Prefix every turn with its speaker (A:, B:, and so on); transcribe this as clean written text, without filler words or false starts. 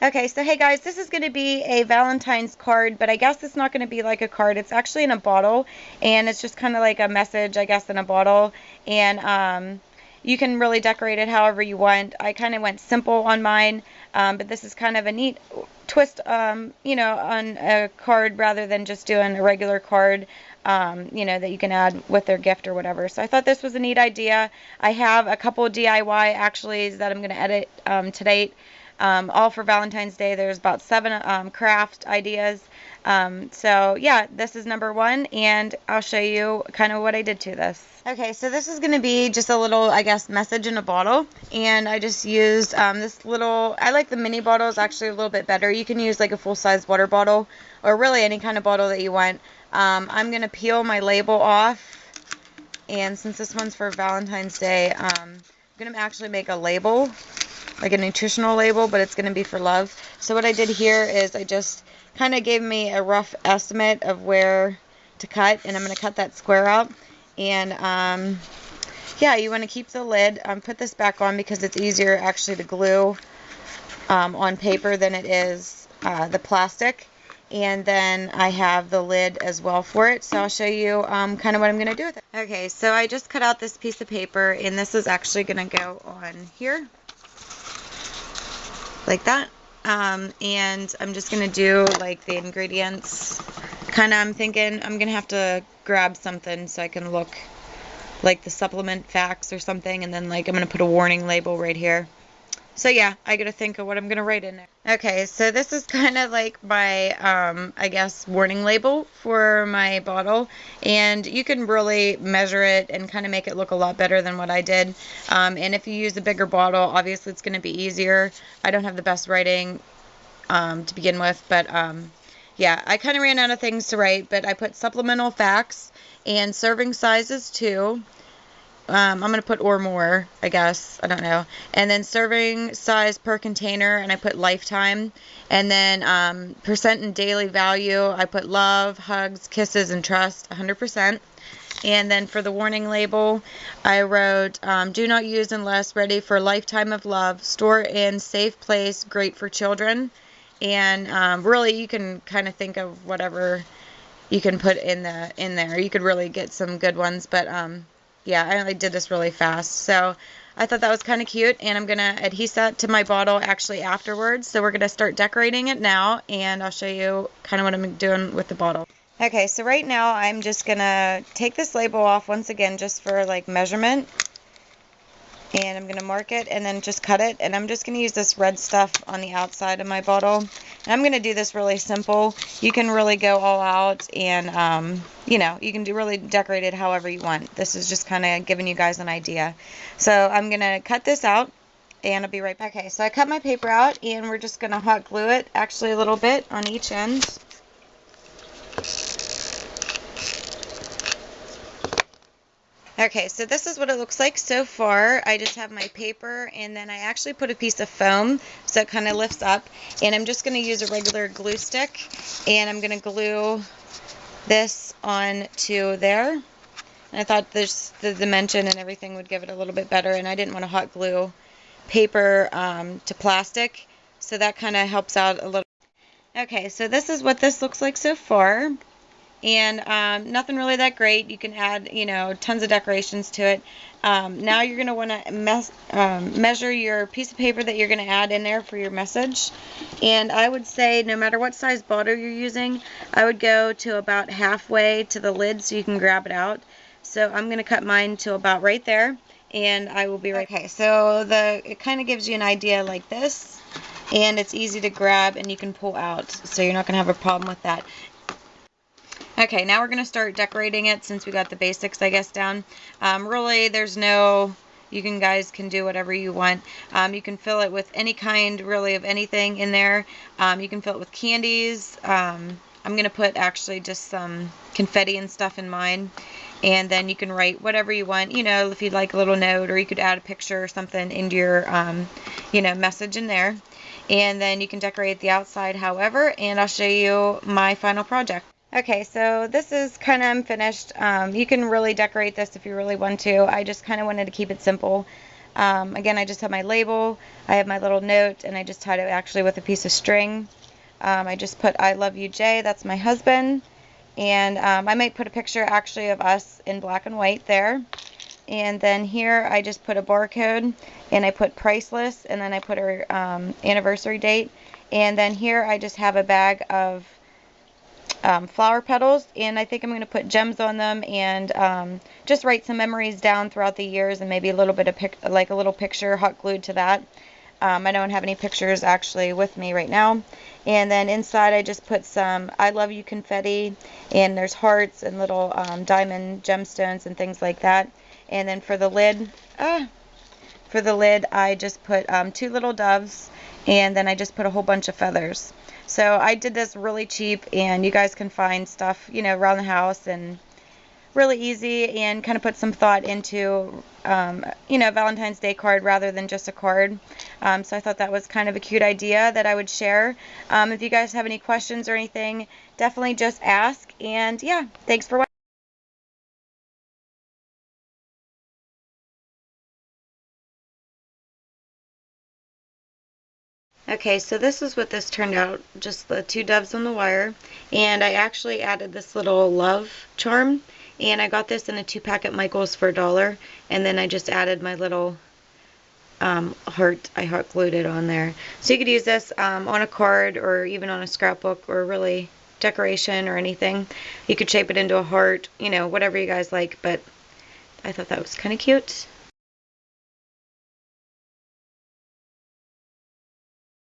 A: Okay, so hey guys, this is going to be a Valentine's card, but I guess it's not going to be like a card. It's actually in a bottle, and it's just kind of like a message, I guess, in a bottle. And you can really decorate it however you want. I kind of went simple on mine, but this is kind of a neat twist, on a card rather than just doing a regular card, that you can add with their gift or whatever. So I thought this was a neat idea. I have a couple DIY actually that I'm going to edit today. All for Valentine's Day. There's about 7 craft ideas. So yeah, this is number 1, and I'll show you kind of what I did to this. Okay, so this is going to be just a little, I guess, message in a bottle, and I just used this little, I like the mini bottles actually a little bit better. You can use like a full-size water bottle, or really any kind of bottle that you want. I'm going to peel my label off, and since this one's for Valentine's Day, I'm going to actually make a label, like a nutritional label, but it's going to be for love. So what I did here is I just kind of gave me a rough estimate of where to cut, and I'm going to cut that square out. And yeah, you want to keep the lid. Put this back on because it's easier actually to glue on paper than it is the plastic. And then I have the lid as well for it, so I'll show you kind of what I'm going to do with it. Okay, so I just cut out this piece of paper, and this is actually going to go on here, like that. And I'm just going to do like the ingredients. Kind of, I'm thinking I'm going to have to grab something so I can look like the supplement facts or something, and then like I'm going to put a warning label right here. So yeah, I got to think of what I'm going to write in there. Okay, so this is kind of like my, I guess, warning label for my bottle. And you can really measure it and kind of make it look a lot better than what I did. And if you use a bigger bottle, obviously it's going to be easier. I don't have the best writing to begin with, but yeah, I kind of ran out of things to write, but I put supplemental facts and serving sizes too. I'm going to put or more, I guess. I don't know. And then serving size per container, and I put lifetime. And then percent and daily value, I put love, hugs, kisses, and trust, 100%. And then for the warning label, I wrote, do not use unless ready for lifetime of love. Store in safe place, great for children. And really, you can kind of think of whatever you can put in there. You could really get some good ones, but yeah, I only did this really fast, so I thought that was kind of cute, and I'm going to adhese that to my bottle actually afterwards. So we're going to start decorating it now, and I'll show you kind of what I'm doing with the bottle. Okay, so right now I'm just going to take this label off once again just for like measurement, and I'm going to mark it and then just cut it, and I'm just going to use this red stuff on the outside of my bottle. And I'm going to do this really simple. You can really go all out, and you can really decorate it however you want. This is just kind of giving you guys an idea. So I'm going to cut this out, and I'll be right back. Okay, so I cut my paper out, and we're just going to hot glue it actually a little bit on each end. Okay, so this is what it looks like so far. I just have my paper, and then I actually put a piece of foam so it kind of lifts up, and I'm just going to use a regular glue stick, and I'm going to glue this on to there. And I thought the dimension and everything would give it a little bit better, and I didn't want to hot glue paper to plastic, so that kind of helps out a little. Okay, so this is what this looks like so far. And nothing really that great. You can add, tons of decorations to it. Now you're going to want to measure your piece of paper that you're going to add in there for your message. And I would say no matter what size bottle you're using, I would go to about halfway to the lid so you can grab it out. So I'm going to cut mine to about right there, and I will be right back. Okay, so it kind of gives you an idea like this, and it's easy to grab and you can pull out, so you're not going to have a problem with that. Okay, now we're going to start decorating it since we got the basics, I guess, down. Really, you guys can do whatever you want. You can fill it with any kind, really, of anything in there. You can fill it with candies. I'm going to put actually just some confetti and stuff in mine. And then you can write whatever you want, if you'd like a little note, or you could add a picture or something into your, message in there. And then you can decorate the outside however, and I'll show you my final project. Okay, so this is kind of finished. You can really decorate this if you really want to. I just kind of wanted to keep it simple. Again, I just have my label, I have my little note, and I just tied it actually with a piece of string. I just put I love you, Jay. That's my husband. And I might put a picture actually of us in black and white there. And then here I just put a barcode, and I put priceless, and then I put our anniversary date. And then here I just have a bag of flower petals, and I think I'm going to put gems on them, and just write some memories down throughout the years, and maybe a little bit of like a little picture hot glued to that. I don't have any pictures actually with me right now. And then inside I just put some I love you confetti, and there's hearts and little diamond gemstones and things like that. And then for the lid, I just put 2 little doves, and then I just put a whole bunch of feathers. So I did this really cheap, and you guys can find stuff, around the house, and really easy, and kind of put some thought into, Valentine's Day card rather than just a card. So I thought that was kind of a cute idea that I would share. If you guys have any questions or anything, definitely just ask. And yeah, thanks for watching. Okay, so this is what this turned out, just the 2 doves on the wire, and I actually added this little love charm, and I got this in a 2-pack at Michael's for $1, and then I just added my little heart. I hot glued it on there. So you could use this on a card, or even on a scrapbook, or really decoration or anything. You could shape it into a heart, whatever you guys like, but I thought that was kind of cute.